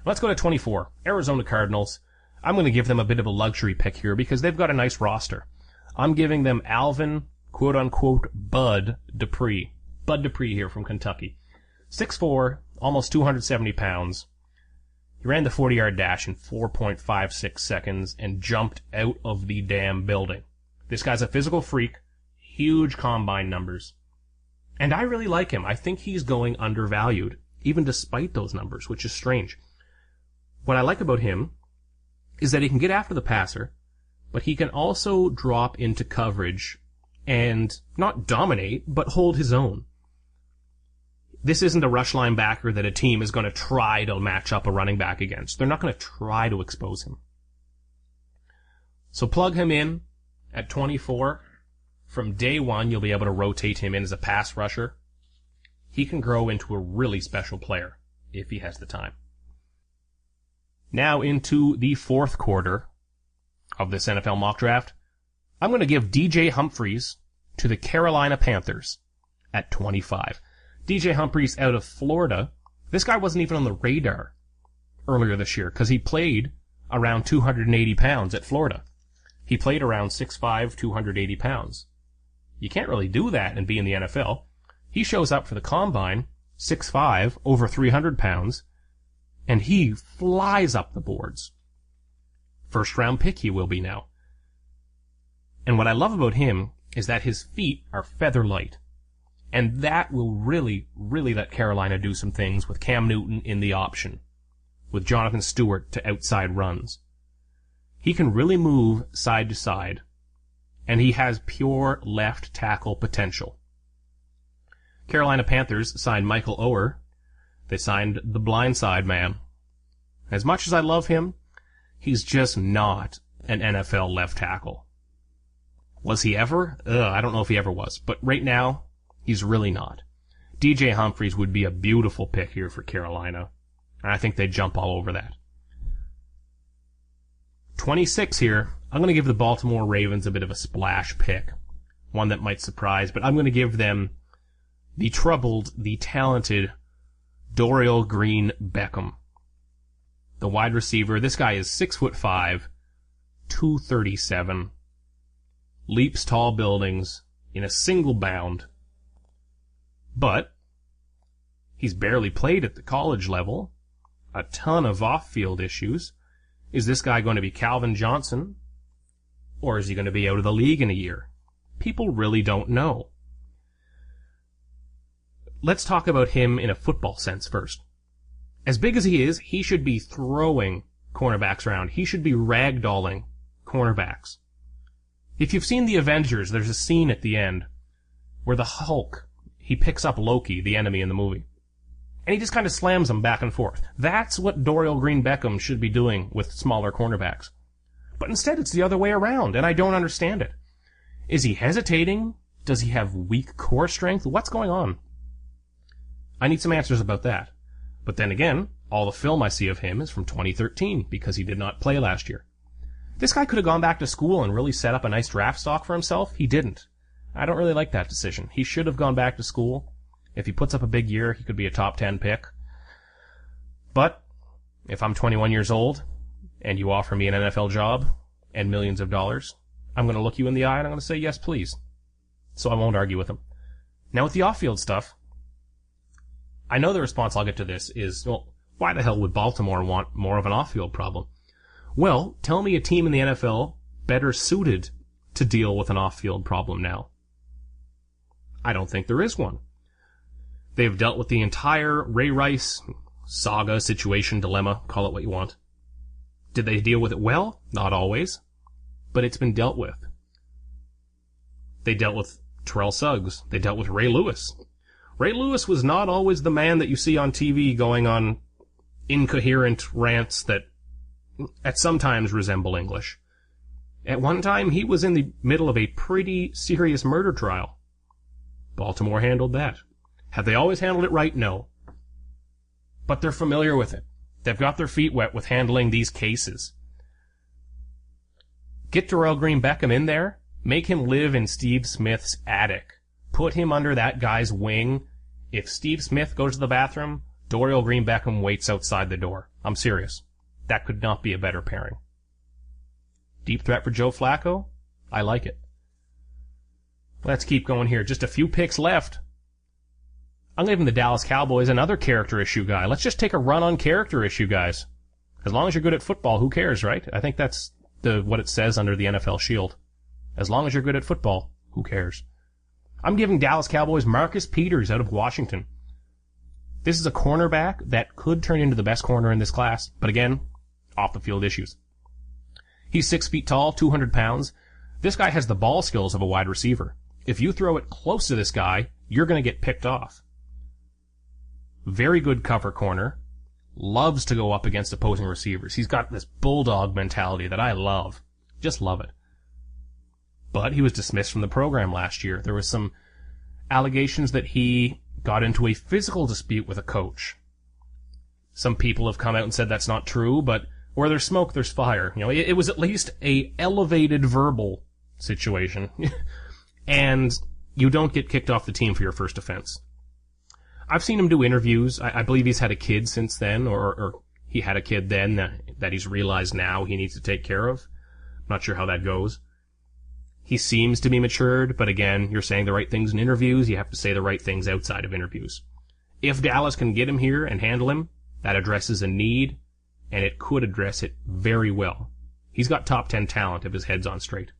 Let's go to 24. Arizona Cardinals. I'm going to give them a bit of a luxury pick here because they've got a nice roster. I'm giving them Alvin, quote-unquote, Bud Dupree. Bud Dupree here from Kentucky. 6'4", almost 270 pounds. He ran the 40-yard dash in 4.56 seconds and jumped out of the damn building. This guy's a physical freak, huge combine numbers. And I really like him. I think he's going undervalued, even despite those numbers, which is strange. What I like about him is that he can get after the passer, but he can also drop into coverage and not dominate, but hold his own. This isn't a rush linebacker that a team is going to try to match up a running back against. They're not going to try to expose him. So plug him in at 24. From day one, you'll be able to rotate him in as a pass rusher. He can grow into a really special player if he has the time. Now into the fourth quarter of this NFL mock draft. I'm going to give DJ Humphries to the Carolina Panthers at 25. DJ Humphries out of Florida. This guy wasn't even on the radar earlier this year because he played around 280 pounds at Florida. He played around 6'5", 280 pounds. You can't really do that and be in the NFL. He shows up for the combine, 6'5", over 300 pounds, and he flies up the boards. First round pick he will be now. And what I love about him is that his feet are feather light. And that will really, really let Carolina do some things with Cam Newton in the option, with Jonathan Stewart to outside runs. He can really move side to side, and he has pure left tackle potential. Carolina Panthers signed Michael Oher. They signed the blindside man. As much as I love him, he's just not an NFL left tackle. Was he ever? I don't know if he ever was, but right now, he's really not. DJ Humphries would be a beautiful pick here for Carolina, and I think they'd jump all over that. 26 here, I'm going to give the Baltimore Ravens a bit of a splash pick, one that might surprise, but I'm going to give them the troubled, the talented Dorial Green Beckham. The wide receiver, this guy is 6'5", 237, leaps tall buildings in a single bound, but he's barely played at the college level, a ton of off-field issues. Is this guy going to be Calvin Johnson, or is he going to be out of the league in a year? People really don't know. Let's talk about him in a football sense first. As big as he is, he should be throwing cornerbacks around. He should be ragdolling cornerbacks. If you've seen The Avengers, there's a scene at the end where the Hulk, he picks up Loki, the enemy in the movie, and he just kind of slams them back and forth. That's what Dorial Green Beckham should be doing with smaller cornerbacks. But instead it's the other way around, and I don't understand it. Is he hesitating? Does he have weak core strength? What's going on? I need some answers about that. But then again, all the film I see of him is from 2013, because he did not play last year. This guy could have gone back to school and really set up a nice draft stock for himself. He didn't. I don't really like that decision. He should have gone back to school. If he puts up a big year, he could be a top 10 pick. But if I'm 21 years old and you offer me an NFL job and millions of dollars, I'm going to look you in the eye and I'm going to say, yes, please. So I won't argue with him. Now with the off-field stuff, I know the response I'll get to this is, well, why the hell would Baltimore want more of an off-field problem? Well, tell me a team in the NFL better suited to deal with an off-field problem now. I don't think there is one. They've dealt with the entire Ray Rice saga, situation, dilemma, call it what you want. Did they deal with it well? Not always. But it's been dealt with. They dealt with Terrell Suggs. They dealt with Ray Lewis. Ray Lewis was not always the man that you see on TV going on incoherent rants that at sometimes resemble English. At one time, he was in the middle of a pretty serious murder trial. Baltimore handled that. Have they always handled it right? No. But they're familiar with it. They've got their feet wet with handling these cases. Get Dorial Green Beckham in there. Make him live in Steve Smith's attic. Put him under that guy's wing. If Steve Smith goes to the bathroom, Dorial Green Beckham waits outside the door. I'm serious. That could not be a better pairing. Deep threat for Joe Flacco? I like it. Let's keep going here. Just a few picks left. I'm giving the Dallas Cowboys another character issue guy. Let's just take a run on character issue guys. As long as you're good at football, who cares, right? I think that's what it says under the NFL shield. As long as you're good at football, who cares? I'm giving Dallas Cowboys Marcus Peters out of Washington. This is a cornerback that could turn into the best corner in this class, but again, off the field issues. He's 6 feet tall, 200 pounds. This guy has the ball skills of a wide receiver. If you throw it close to this guy, you're going to get picked off. Very good cover corner. Loves to go up against opposing receivers. He's got this bulldog mentality that I love. Just love it. But he was dismissed from the program last year. There was some allegations that he got into a physical dispute with a coach. Some people have come out and said that's not true, but where there's smoke, there's fire. You know, it was at least a elevated verbal situation. And you don't get kicked off the team for your first offense. I've seen him do interviews. I believe he's had a kid since then, or he had a kid then that he's realized now he needs to take care of. Not sure how that goes. He seems to be matured, but again, you're saying the right things in interviews, you have to say the right things outside of interviews. If Dallas can get him here and handle him, that addresses a need, and it could address it very well. He's got top 10 talent if his head's on straight.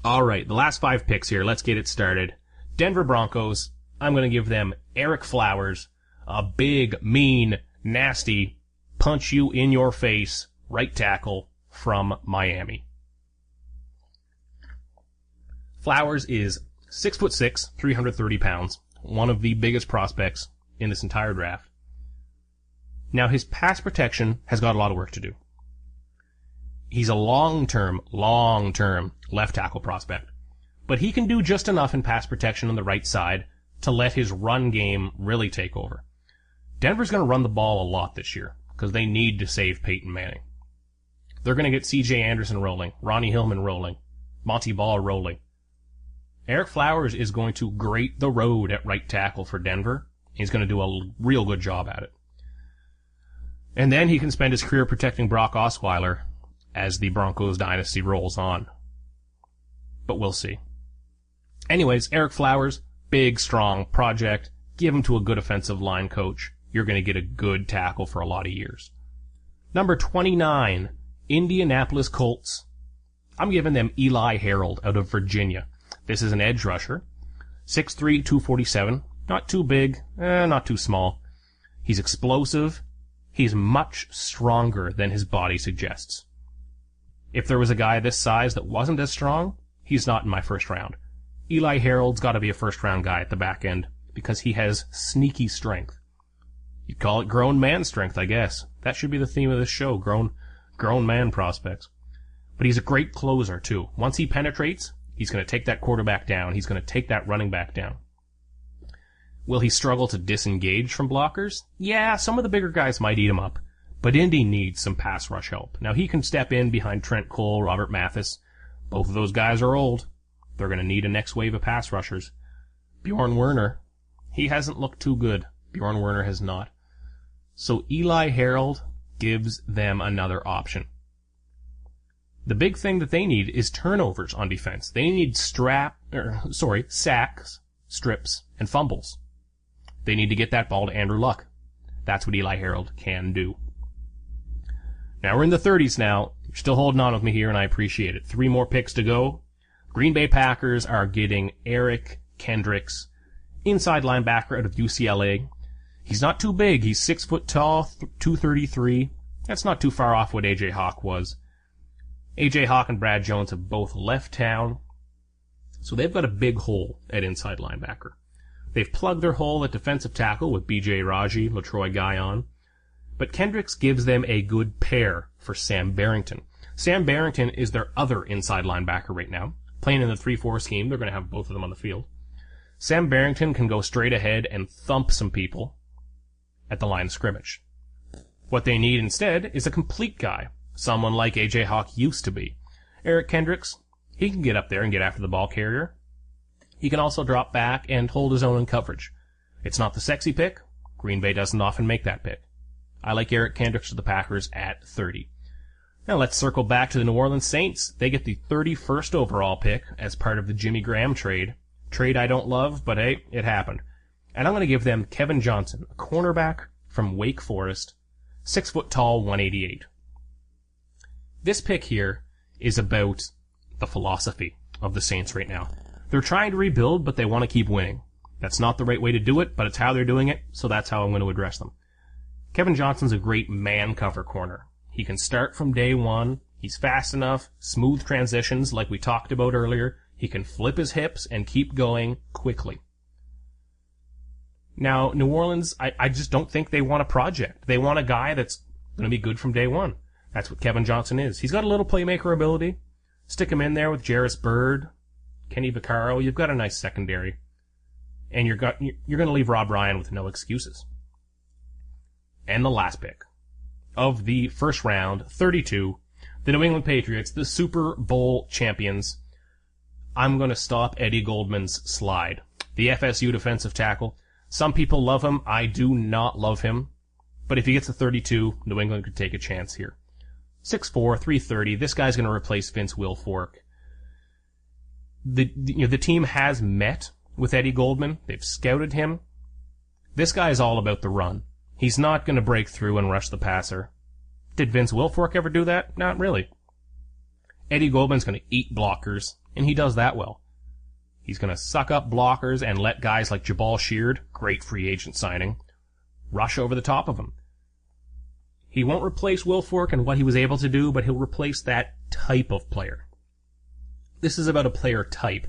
Alright, the last 5 picks here, let's get it started. Denver Broncos, I'm going to give them Ereck Flowers, a big, mean, nasty, punch you in your face, right tackle from Miami. Flowers is 6'6", 330 pounds, one of the biggest prospects in this entire draft. Now, his pass protection has got a lot of work to do. He's a long-term left tackle prospect, but he can do just enough in pass protection on the right side to let his run game really take over. Denver's going to run the ball a lot this year because they need to save Peyton Manning. They're going to get C.J. Anderson rolling, Ronnie Hillman rolling, Monty Ball rolling. Ereck Flowers is going to grate the road at right tackle for Denver. He's going to do a real good job at it. And then he can spend his career protecting Brock Osweiler as the Broncos dynasty rolls on. But we'll see. Anyways, Ereck Flowers, big, strong project. Give him to a good offensive line coach. You're going to get a good tackle for a lot of years. Number 29, Indianapolis Colts. I'm giving them Eli Harold out of Virginia. This is an edge rusher. 6'3", 247. Not too big, not too small. He's explosive. He's much stronger than his body suggests. If there was a guy this size that wasn't as strong, he's not in my first round. Eli Harold's got to be a first-round guy at the back end because he has sneaky strength. You'd call it grown man strength, I guess. That should be the theme of this show, grown man prospects. But he's a great closer, too. Once he penetrates, he's going to take that quarterback down. He's going to take that running back down. Will he struggle to disengage from blockers? Yeah, some of the bigger guys might eat him up. But Indy needs some pass rush help. Now, he can step in behind Trent Cole, Robert Mathis. Both of those guys are old. They're going to need a next wave of pass rushers. Bjorn Werner, he hasn't looked too good. Bjorn Werner has not. So Eli Harold gives them another option. The big thing that they need is turnovers on defense. They need sacks, strips, and fumbles. They need to get that ball to Andrew Luck. That's what Eli Harold can do. Now we're in the 30s now. You're still holding on with me here, and I appreciate it. 3 more picks to go. Green Bay Packers are getting Eric Kendricks, inside linebacker out of UCLA. He's not too big. He's 6 foot tall, 233. That's not too far off what A.J. Hawk was. A.J. Hawk and Brad Jones have both left town, so they've got a big hole at inside linebacker. They've plugged their hole at defensive tackle with B.J. Raji, LaTroy Guion, but Kendricks gives them a good pair for Sam Barrington. Sam Barrington is their other inside linebacker right now. Playing in the 3-4 scheme, they're going to have both of them on the field. Sam Barrington can go straight ahead and thump some people at the line of scrimmage. What they need instead is a complete guy, someone like A.J. Hawk used to be. Eric Kendricks, he can get up there and get after the ball carrier. He can also drop back and hold his own in coverage. It's not the sexy pick. Green Bay doesn't often make that pick. I like Eric Kendricks to the Packers at 30. Now let's circle back to the New Orleans Saints. They get the 31st overall pick as part of the Jimmy Graham trade. Trade I don't love, but hey, it happened. And I'm going to give them Kevin Johnson, a cornerback from Wake Forest, 6 foot tall, 188. This pick here is about the philosophy of the Saints right now. They're trying to rebuild, but they want to keep winning. That's not the right way to do it, but it's how they're doing it, so that's how I'm going to address them. Kevin Johnson's a great man cover corner. He can start from day one. He's fast enough, smooth transitions like we talked about earlier. He can flip his hips and keep going quickly. Now, New Orleans, I just don't think they want a project. They want a guy that's going to be good from day one. That's what Kevin Johnson is. He's got a little playmaker ability. Stick him in there with Jarris Byrd, Kenny Vaccaro. You've got a nice secondary. And you're going to leave Rob Ryan with no excuses. And the last pick of the first round, 32, The New England Patriots, the Super Bowl champions. I'm going to stop Eddie Goldman's slide. The FSU defensive tackle. Some people love him. I do not love him. But if he gets to 32, New England could take a chance here. 6'4", 330. This guy's going to replace Vince Wilfork. The team has met with Eddie Goldman. They've scouted him. This guy is all about the run. He's not going to break through and rush the passer. Did Vince Wilfork ever do that? Not really. Eddie Goldman's going to eat blockers, and he does that well. He's going to suck up blockers and let guys like Jabal Sheard, great free agent signing, rush over the top of him. He won't replace Wilfork and what he was able to do, but he'll replace that type of player. This is about a player type,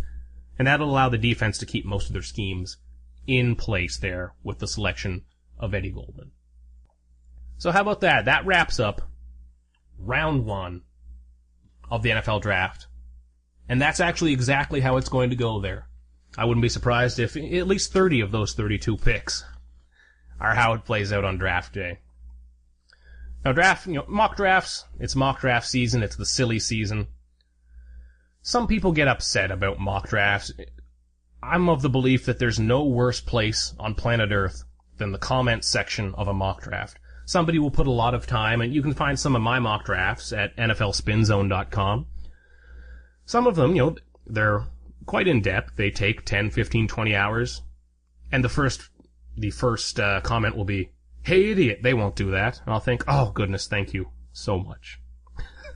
and that'll allow the defense to keep most of their schemes in place there with the selection of Eddie Goldman. So how about that? That wraps up round 1 of the NFL draft. And that's actually exactly how it's going to go there. I wouldn't be surprised if at least 30 of those 32 picks are how it plays out on draft day. Now mock drafts, it's mock draft season, it's the silly season. Some people get upset about mock drafts. I'm of the belief that there's no worse place on planet Earth than the comment section of a mock draft. Somebody will put a lot of time, and you can find some of my mock drafts at NFLspinzone.com. Some of them, they're quite in-depth. They take 10, 15, 20 hours. And the first comment will be, "Hey, idiot, they won't do that." And I'll think, oh, goodness, thank you so much.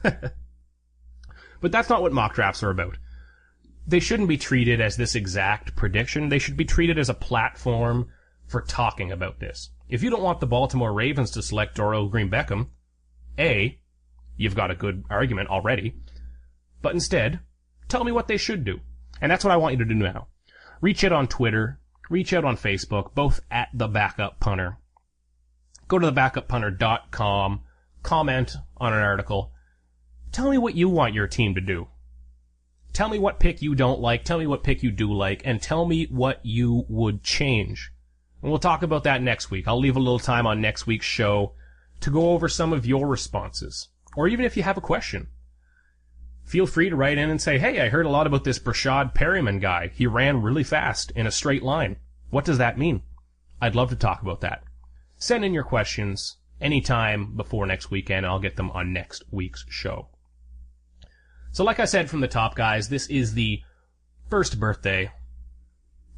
But that's not what mock drafts are about. They shouldn't be treated as this exact prediction. They should be treated as a platform for talking about this. If you don't want the Baltimore Ravens to select Dorial Green-Beckham, A, you've got a good argument already, but instead, tell me what they should do. And that's what I want you to do now. Reach out on Twitter, reach out on Facebook, both at The Backup Punter. Go to thebackuppunter.com, comment on an article. Tell me what you want your team to do. Tell me what pick you don't like, tell me what pick you do like, and tell me what you would change. And we'll talk about that next week. I'll leave a little time on next week's show to go over some of your responses. Or even if you have a question. Feel free to write in and say, hey, I heard a lot about this Brashad Perryman guy. He ran really fast in a straight line. What does that mean? I'd love to talk about that. Send in your questions anytime before next weekend. I'll get them on next week's show. So like I said from the top, guys, this is the first birthday,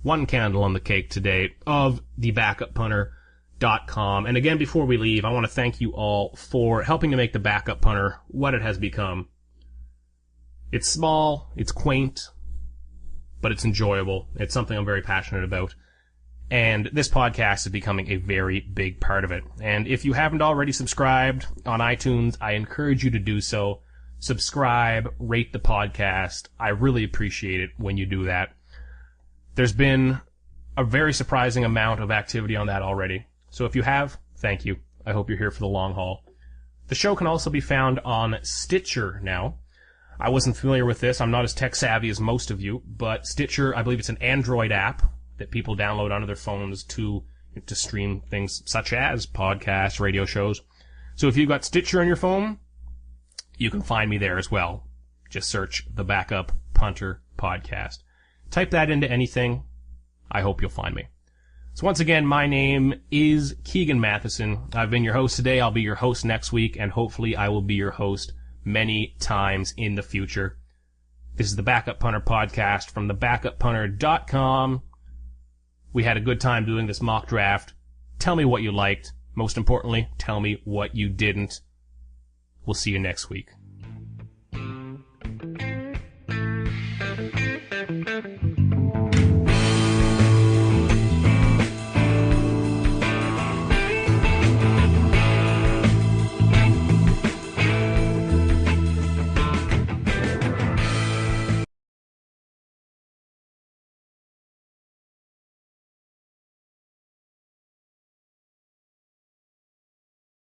one candle on the cake today, of thebackuppunter.com. And again, before we leave, I want to thank you all for helping to make the Backup Punter what it has become. It's small, it's quaint, but it's enjoyable. It's something I'm very passionate about. And this podcast is becoming a very big part of it. And if you haven't already subscribed on iTunes, I encourage you to do so. Subscribe, rate the podcast. I really appreciate it when you do that. There's been a very surprising amount of activity on that already. So if you have, thank you. I hope you're here for the long haul. The show can also be found on Stitcher now. I wasn't familiar with this. I'm not as tech savvy as most of you, but Stitcher, I believe it's an Android app that people download onto their phones to stream things such as podcasts, radio shows. So if you've got Stitcher on your phone, you can find me there as well. Just search the Backup Punter Podcast. Type that into anything. I hope you'll find me. So once again, my name is Keegan Matheson. I've been your host today. I'll be your host next week, and hopefully I will be your host many times in the future. This is the Backup Punter Podcast from thebackuppunter.com. We had a good time doing this mock draft. Tell me what you liked. Most importantly, tell me what you didn't. We'll see you next week.